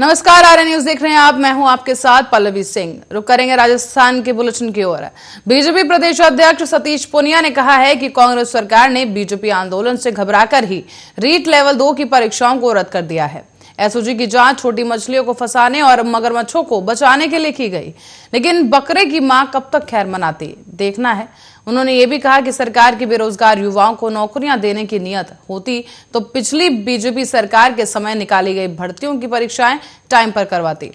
नमस्कार, आर्य न्यूज देख रहे हैं आप। मैं हूं आपके साथ पल्लवी सिंह। रुक करेंगे राजस्थान के बुलेटिन की ओर। बीजेपी प्रदेश अध्यक्ष सतीश पूनिया ने कहा है कि कांग्रेस सरकार ने बीजेपी आंदोलन से घबराकर ही रीट लेवल 2 की परीक्षाओं को रद्द कर दिया है। एसओजी की जांच छोटी मछलियों को फंसाने और मगरमच्छों को बचाने के लिए की गई, लेकिन बकरे की मां कब तक खैर मनाती, देखना है। उन्होंने ये भी कहा कि सरकार की बेरोजगार युवाओं को नौकरियां देने की नियत होती तो पिछली बीजेपी सरकार के समय निकाली गई भर्तियों की परीक्षाएं टाइम पर करवाती,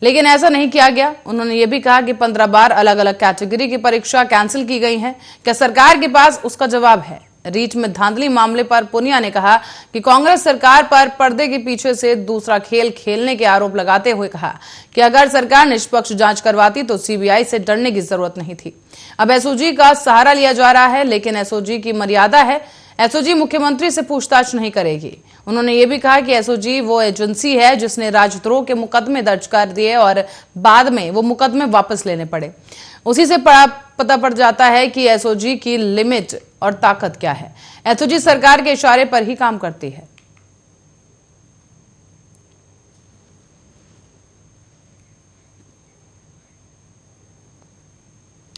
लेकिन ऐसा नहीं किया गया। उन्होंने ये भी कहा कि 15 बार अलग अलग कैटेगरी की परीक्षा कैंसिल की गई है। क्या सरकार के पास उसका जवाब है? रीट में धांधली मामले पर पूनिया ने कहा कि कांग्रेस सरकार पर पर्दे के पीछे से दूसरा खेल खेलने के आरोप लगाते हुए कहा कि अगर सरकार निष्पक्ष जांच करवाती तो सीबीआई से डरने की जरूरत नहीं थी। अब एसओजी का सहारा लिया जा रहा है, लेकिन एसओजी की मर्यादा है। एसओजी मुख्यमंत्री से पूछताछ नहीं करेगी। उन्होंने ये भी कहा कि एसओजी वो एजेंसी है जिसने राजद्रोह के मुकदमे दर्ज कर दिए और बाद में वो मुकदमे वापस लेने पड़े। उसी से पता पड़ जाता है कि एसओजी की लिमिट और ताकत क्या है। एसओजी सरकार के इशारे पर ही काम करती है।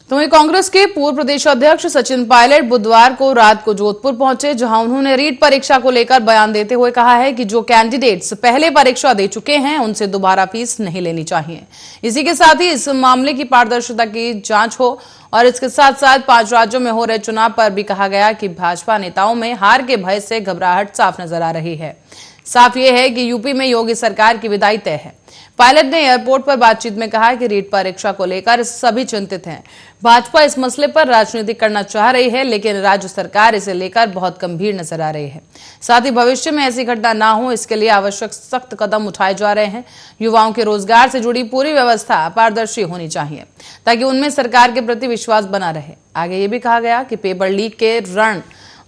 तो वहीं कांग्रेस के पूर्व प्रदेश अध्यक्ष सचिन पायलट बुधवार को रात को जोधपुर पहुंचे, जहां उन्होंने रीट परीक्षा को लेकर बयान देते हुए कहा है कि जो कैंडिडेट्स पहले परीक्षा दे चुके हैं उनसे दोबारा फीस नहीं लेनी चाहिए। इसी के साथ ही इस मामले की पारदर्शिता की जांच हो और इसके साथ साथ 5 राज्यों में हो रहे चुनाव पर भी कहा गया कि भाजपा नेताओं में हार के भय से घबराहट साफ नजर आ रही है। साफ यह है कि यूपी में योगी सरकार की विदाई तय है। पायलट ने एयरपोर्ट पर बातचीत में कहा कि रीट परीक्षा को लेकर सभी चिंतित हैं। भाजपा इस मसले पर राजनीति करना चाह रही है, लेकिन राज्य सरकार इसे लेकर बहुत गंभीर नजर आ रही है। साथ ही भविष्य में ऐसी घटना ना हो, इसके लिए आवश्यक सख्त कदम उठाए जा रहे हैं। युवाओं के रोजगार से जुड़ी पूरी व्यवस्था पारदर्शी होनी चाहिए ताकि उनमें सरकार के प्रति विश्वास बना रहे। आगे ये भी कहा गया कि पेपर लीक के रण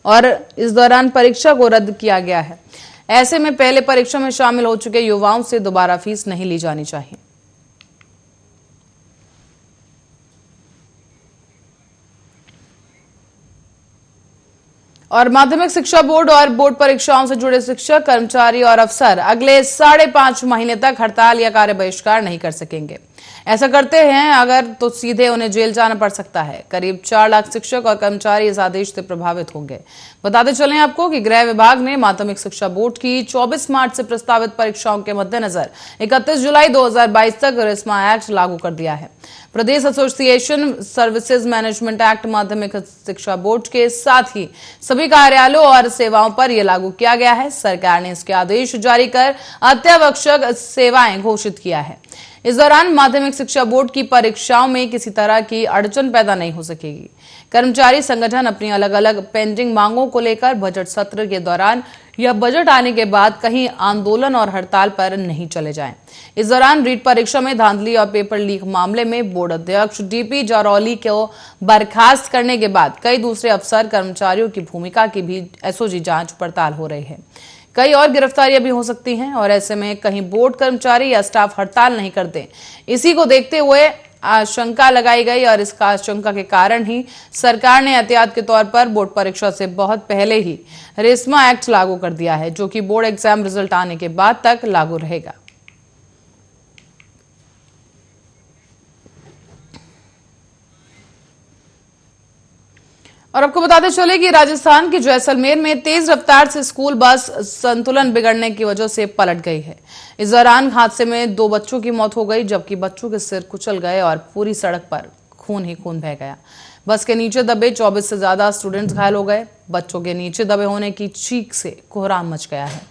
और इस दौरान परीक्षा को रद्द किया गया है। ऐसे में पहले परीक्षा में शामिल हो चुके युवाओं से दोबारा फीस नहीं ली जानी चाहिए। और माध्यमिक शिक्षा बोर्ड और बोर्ड परीक्षाओं से जुड़े शिक्षक, कर्मचारी और अफसर अगले 5.5 महीने तक हड़ताल या कार्य बहिष्कार नहीं कर सकेंगे। ऐसा करते हैं अगर तो सीधे उन्हें जेल जाना पड़ सकता है। करीब 4 लाख शिक्षक और कर्मचारी इस आदेश से प्रभावित होंगे। बताते चलें आपको कि गृह विभाग ने माध्यमिक शिक्षा बोर्ड की 24 मार्च से प्रस्तावित परीक्षाओं के मद्देनजर 31 जुलाई 2022 तक रिस्मा एक्ट लागू कर दिया है। प्रदेश एसोसिएशन सर्विसेज मैनेजमेंट एक्ट माध्यमिक शिक्षा बोर्ड के साथ ही सभी कार्यालयों और सेवाओं पर यह लागू किया गया है। सरकार ने इसके आदेश जारी कर अत्यावश्यक सेवाएं घोषित किया है। इस दौरान माध्यमिक शिक्षा बोर्ड की परीक्षाओं में किसी तरह की अड़चन पैदा नहीं हो सकेगी। कर्मचारी संगठन अपनी अलग अलग पेंडिंग मांगों को लेकर बजट सत्र के दौरान या बजट आने के बाद कहीं आंदोलन और हड़ताल पर नहीं चले जाएं। इस दौरान रीट परीक्षा में धांधली और पेपर लीक मामले में बोर्ड अध्यक्ष डीपी जारौली को बर्खास्त करने के बाद कई दूसरे अफसर कर्मचारियों की भूमिका की भी एसओजी जांच पड़ताल हो रही है। कई और गिरफ्तारियां भी हो सकती हैं और ऐसे में कहीं बोर्ड कर्मचारी या स्टाफ हड़ताल नहीं करते। इसी को देखते हुए आशंका लगाई गई और इस आशंका के कारण ही सरकार ने एहतियात के तौर पर बोर्ड परीक्षा से बहुत पहले ही रेस्मा एक्ट लागू कर दिया है, जो कि बोर्ड एग्जाम रिजल्ट आने के बाद तक लागू रहेगा। और आपको बताते चले कि राजस्थान के जैसलमेर में तेज रफ्तार से स्कूल बस संतुलन बिगड़ने की वजह से पलट गई है। इस दौरान हादसे में 2 बच्चों की मौत हो गई, जबकि बच्चों के सिर कुचल गए और पूरी सड़क पर खून ही खून बह गया। बस के नीचे दबे 24 से ज्यादा स्टूडेंट्स घायल हो गए। बच्चों के नीचे दबे होने की चीख से कोहराम मच गया है।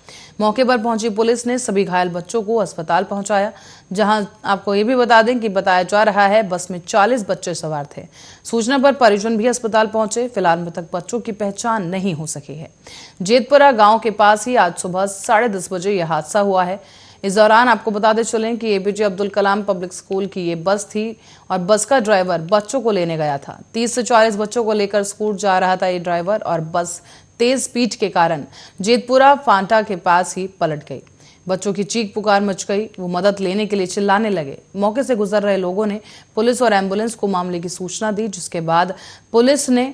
मौके पर पहुंची पुलिस ने सभी घायल बच्चों को अस्पताल पहुंचाया, जहां आपको ये भी बता दें कि बताया जा रहा है बस में 40 बच्चे सवार थे। सूचना पर परिजन भी अस्पताल पहुंचे। फिलहाल मृतक बच्चों की पहचान नहीं हो सकी है। जेतपुरा गांव के पास ही आज सुबह 10:30 बजे यह हादसा हुआ है। इस दौरान आपको बताते चलें कि APJ Abdul Kalam public school की ये बस थी और बस का ड्राइवर बच्चों को लेने गया था। 30 से 40 बच्चों को लेकर स्कूल जा रहा था ये ड्राइवर और बस तेज स्पीड के कारण जेतपुरा फांटा के पास ही पलट गई। बच्चों की चीख पुकार मच गई। वो मदद लेने के लिए चिल्लाने लगे। मौके से गुजर रहे लोगों ने पुलिस और एम्बुलेंस को मामले की सूचना दी, जिसके बाद पुलिस ने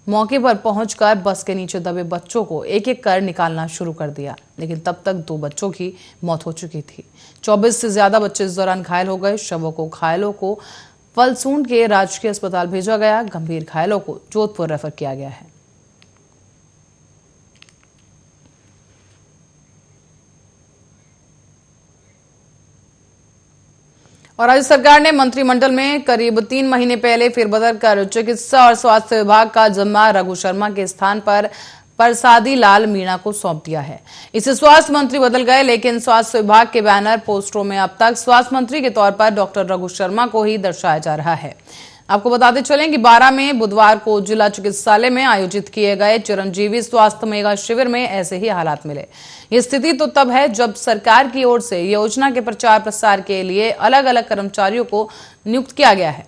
मौके पर पहुंचकर बस के नीचे दबे बच्चों को एक एक कर निकालना शुरू कर दिया, लेकिन तब तक 2 बच्चों की मौत हो चुकी थी। 24 से ज्यादा बच्चे इस दौरान घायल हो गए। घायलों को फलसूंड के राजकीय अस्पताल भेजा गया। गंभीर घायलों को जोधपुर रेफर किया गया है। और राज्य सरकार ने मंत्रिमंडल में करीब 3 महीने पहले फेरबदल कर चिकित्सा और स्वास्थ्य विभाग का जिम्मा रघु शर्मा के स्थान पर प्रसादी लाल मीणा को सौंप दिया है। इससे स्वास्थ्य मंत्री बदल गए, लेकिन स्वास्थ्य विभाग के बैनर पोस्टरों में अब तक स्वास्थ्य मंत्री के तौर पर डॉक्टर रघु शर्मा को ही दर्शाया जा रहा है। आपको बताते चलें कि 12 में बुधवार को जिला चिकित्सालय में आयोजित किए गए चिरंजीवी स्वास्थ्य मेगा शिविर में ऐसे ही हालात मिले। ये स्थिति तो तब है जब सरकार की ओर से योजना के प्रचार प्रसार के लिए अलग अलग कर्मचारियों को नियुक्त किया गया है।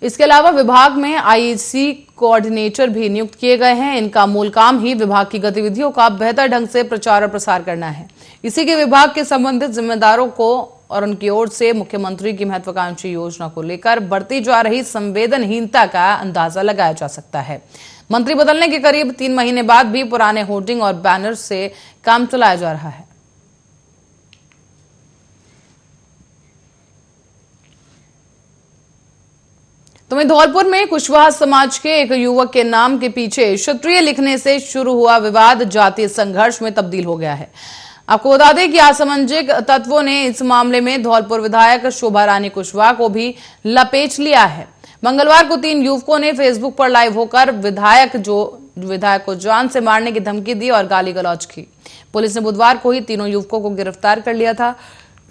इसके अलावा विभाग में आईसी कोऑर्डिनेटर भी नियुक्त किए गए हैं। इनका मूल काम ही विभाग की गतिविधियों का बेहतर ढंग से प्रचार और प्रसार करना है। इसी के विभाग के संबंधित जिम्मेदारों को और उनकी ओर से मुख्यमंत्री की महत्वाकांक्षी योजना को लेकर बढ़ती जा रही संवेदनहीनता का अंदाजा लगाया जा सकता है। मंत्री बदलने के करीब 3 महीने बाद भी पुराने होर्डिंग और बैनर से काम चलाया जा रहा है। तो वहीं धौलपुर में कुशवाहा समाज के एक युवक के नाम के पीछे क्षत्रिय लिखने से शुरू हुआ विवाद जातीय संघर्ष में तब्दील हो गया है। आपको बता दें कि असामाजिक तत्वों ने इस मामले में धौलपुर विधायक शोभा रानी कुशवाहा को भी लपेट लिया है। मंगलवार को 3 युवकों ने फेसबुक पर लाइव होकर विधायक को जान से मारने की धमकी दी और गाली गलौज की। पुलिस ने बुधवार को ही तीनों युवकों को गिरफ्तार कर लिया था।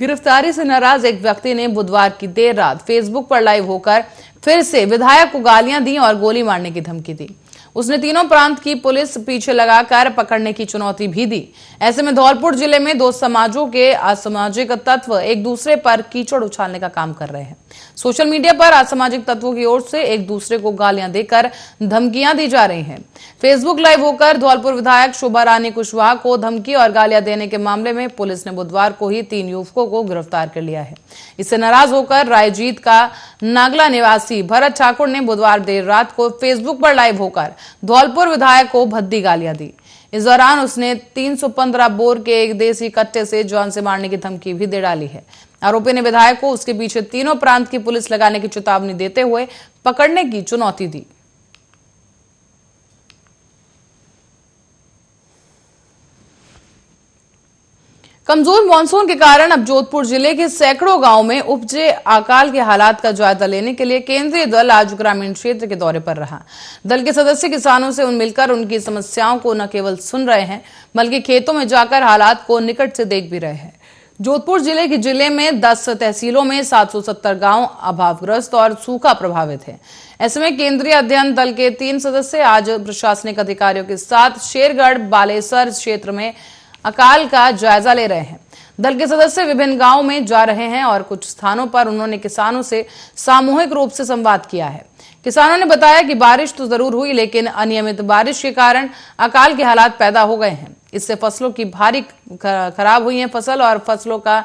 गिरफ्तारी से नाराज एक व्यक्ति ने बुधवार की देर रात फेसबुक पर लाइव होकर फिर से विधायक को गालियां दी और गोली मारने की धमकी दी। उसने तीनों प्रांत की पुलिस पीछे लगाकर पकड़ने की चुनौती भी दी। ऐसे में धौलपुर जिले में 2 समाजों के असामाजिक तत्व एक दूसरे पर कीचड़ उछालने का काम कर रहे हैं। सोशल मीडिया पर असामाजिक तत्वों की ओर से एक दूसरे को गालियां देकर धमकियां दी जा रही हैं। फेसबुक लाइव होकर धौलपुर विधायक शोभा रानी कुशवाहा को धमकी और गालियां देने के मामले में पुलिस ने बुधवार को ही 3 युवकों को गिरफ्तार कर लिया है। इससे नाराज होकर रायजीत का नागला निवासी भरत ठाकुर ने बुधवार देर रात को फेसबुक पर लाइव होकर धौलपुर विधायक को भद्दी गालियां दी। इस दौरान उसने 315 बोर के एक देसी कट्टे से जान से मारने की धमकी भी दे डाली है। आरोपी ने विधायक को उसके पीछे तीनों प्रांत की पुलिस लगाने की चेतावनी देते हुए पकड़ने की चुनौती दी। कमजोर मानसून के कारण अब जोधपुर जिले के सैकड़ों गांवों में उपजे अकाल के हालात का जायजा लेने के लिए केंद्रीय दल आज ग्रामीण क्षेत्र के दौरे पर रहा। दल के सदस्य किसानों से मिलकर उनकी समस्याओं को न केवल सुन रहे हैं बल्कि खेतों में जाकर हालात को निकट से देख भी रहे हैं। जोधपुर जिले में 10 तहसीलों में 770 गांव अभावग्रस्त और सूखा प्रभावित हैं। ऐसे में केंद्रीय अध्ययन दल के 3 सदस्य आज प्रशासनिक अधिकारियों के साथ शेरगढ़ बालेसर क्षेत्र में अकाल का जायजा ले रहे हैं। दल के सदस्य विभिन्न गांवों में जा रहे हैं और कुछ स्थानों पर उन्होंने किसानों से सामूहिक रूप से संवाद किया है। किसानों ने बताया कि बारिश तो जरूर हुई, लेकिन अनियमित बारिश के कारण अकाल के हालात पैदा हो गए हैं। इससे फसलों की भारी खराब हुई है फसल और फसलों का।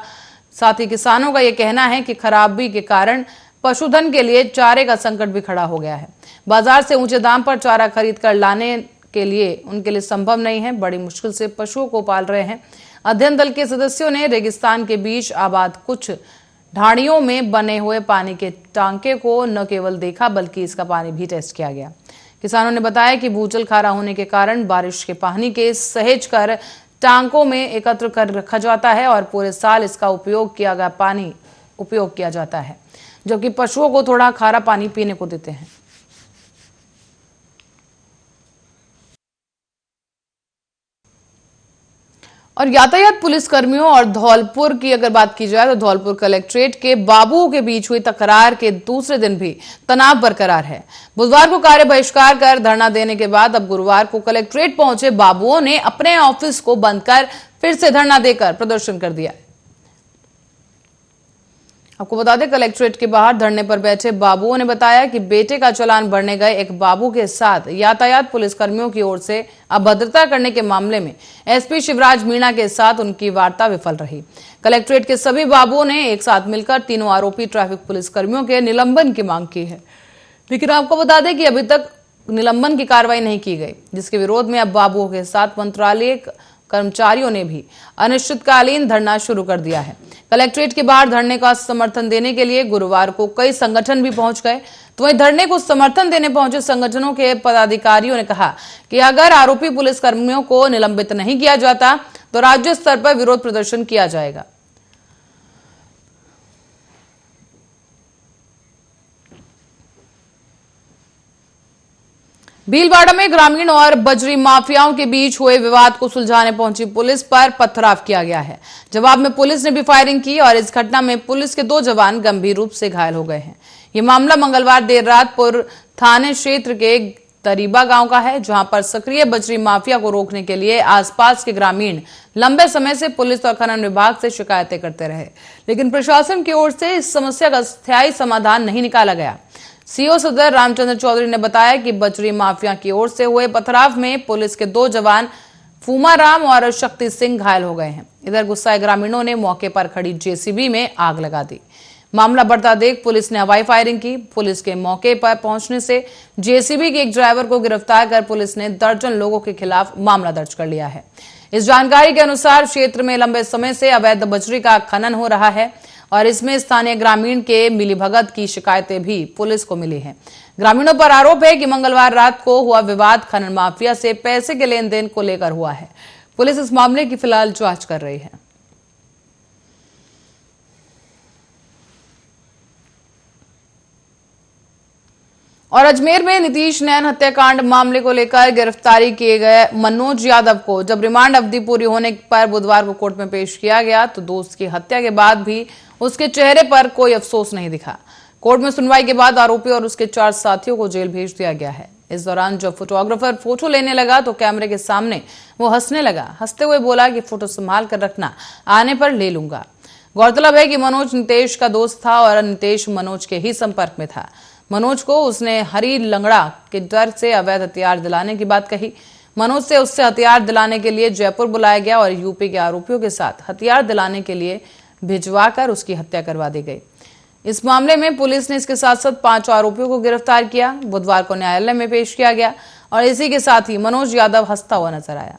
साथ ही किसानों का यह कहना है कि खराबी के कारण पशुधन के लिए चारे का संकट भी खड़ा हो गया है। बाजार से ऊंचे दाम पर चारा खरीद कर लाने के लिए उनके लिए संभव नहीं है। बड़ी मुश्किल से पशुओं को पाल रहे हैं। अध्ययन दल के सदस्यों ने रेगिस्तान के बीच आबाद कुछ ढाणियों में बने हुए पानी के टांके को न केवल देखा बल्कि इसका पानी भी टेस्ट किया गया। किसानों ने बताया कि भूजल खारा होने के कारण बारिश के पानी के सहेज कर टांकों में एकत्र कर रखा जाता है और पूरे साल इसका उपयोग किया जाता है, जबकि पशुओं को थोड़ा खारा पानी पीने को देते हैं। और यातायात पुलिस कर्मियों और धौलपुर की अगर बात की जाए तो धौलपुर कलेक्ट्रेट के बाबुओं के बीच हुई तकरार के दूसरे दिन भी तनाव बरकरार है। बुधवार को कार्य बहिष्कार कर धरना देने के बाद अब गुरुवार को कलेक्ट्रेट पहुंचे बाबुओं ने अपने ऑफिस को बंद कर फिर से धरना देकर प्रदर्शन कर दिया। आपको बता दें, कलेक्ट्रेट के बाहर धरने पर बैठे बाबुओं ने बताया कि बेटे का चालान भरने गए एक बाबू के साथ यातायात पुलिस कर्मियों की ओर से अभद्रता करने के मामले में एसपी शिवराज मीणा के साथ उनकी वार्ता विफल रही। कलेक्ट्रेट के सभी बाबुओं ने एक साथ मिलकर तीनों आरोपी ट्रैफिक पुलिस कर्मियों के निलंबन की मांग की है, लेकिन आपको बता दें कि अभी तक निलंबन की कार्रवाई नहीं की गई, जिसके विरोध में अब बाबुओं के साथ मंत्रालय कर्मचारियों ने भी अनिश्चितकालीन धरना शुरू कर दिया है। कलेक्ट्रेट के बाहर धरने का समर्थन देने के लिए गुरुवार को कई संगठन भी पहुंच गए। तो वहीं धरने को समर्थन देने पहुंचे संगठनों के पदाधिकारियों ने कहा कि अगर आरोपी पुलिस कर्मियों को निलंबित नहीं किया जाता तो राज्य स्तर पर विरोध प्रदर्शन किया जाएगा। भीलवाड़ा में ग्रामीण और बजरी माफियाओं के बीच हुए विवाद को सुलझाने पहुंची पुलिस पर पथराव किया गया है। जवाब में पुलिस ने भी फायरिंग की और इस घटना में पुलिस के 2 जवान गंभीर रूप से घायल हो गए हैं। ये मामला मंगलवार देर रात पुर थाने क्षेत्र के तरीबा गांव का है, जहां पर सक्रिय बजरी माफिया को रोकने के लिए आसपास के ग्रामीण लंबे समय से पुलिस और खनन विभाग से शिकायतें करते रहे, लेकिन प्रशासन की ओर से इस समस्या का स्थायी समाधान नहीं निकाला गया। सीओ सदर रामचंद्र चौधरी ने बताया कि बजरी माफिया की ओर से हुए पथराव में पुलिस के 2 जवान फूमाराम और शक्ति सिंह घायल हो गए हैं। इधर गुस्साए ग्रामीणों ने मौके पर खड़ी जेसीबी में आग लगा दी। मामला बढ़ता देख पुलिस ने हवाई फायरिंग की। पुलिस के मौके पर पहुंचने से जेसीबी के एक ड्राइवर को गिरफ्तार कर पुलिस ने दर्जन लोगों के खिलाफ मामला दर्ज कर लिया है। इस जानकारी के अनुसार क्षेत्र में लंबे समय से अवैध बजरी का खनन हो रहा है और इसमें स्थानीय ग्रामीण के मिलीभगत की शिकायतें भी पुलिस को मिली हैं। ग्रामीणों पर आरोप है कि मंगलवार रात को हुआ विवाद खनन माफिया से पैसे के लेन देन को लेकर हुआ है। पुलिस इस मामले की फिलहाल जांच कर रही है। और अजमेर में नीतीश नैन हत्याकांड मामले को लेकर गिरफ्तारी किए गए मनोज यादव को जब रिमांड अवधि पूरी होने पर बुधवार को कोर्ट में पेश किया गया तो दोस्त की हत्या के बाद भी उसके चेहरे पर कोई अफसोस नहीं दिखा। कोर्ट में सुनवाई के बाद आरोपी और उसके 4 साथियों को जेल भेज दिया गया है। इस दौरान जब फोटोग्राफर फोटो लेने लगा तो कैमरे के सामने वो हंसने लगा। हंसते हुए बोला कि फोटो संभाल कर रखना, आने पर ले लूंगा। गौरतलब है कि मनोज नितेश का दोस्त था और नितेश मनोज के ही संपर्क में था। मनोज को उसने हरी लंगड़ा के डर से अवैध हथियार दिलाने की बात कही। मनोज से उससे हथियार दिलाने के लिए जयपुर बुलाया गया और यूपी के आरोपियों के साथ हथियार दिलाने के लिए भिजवाकर उसकी हत्या करवा दी गई। इस मामले में पुलिस ने इसके साथ साथ 5 आरोपियों को गिरफ्तार किया। बुधवार को न्यायालय में पेश किया गया और इसी के साथ ही मनोज यादव हंसता हुआ नजर आया।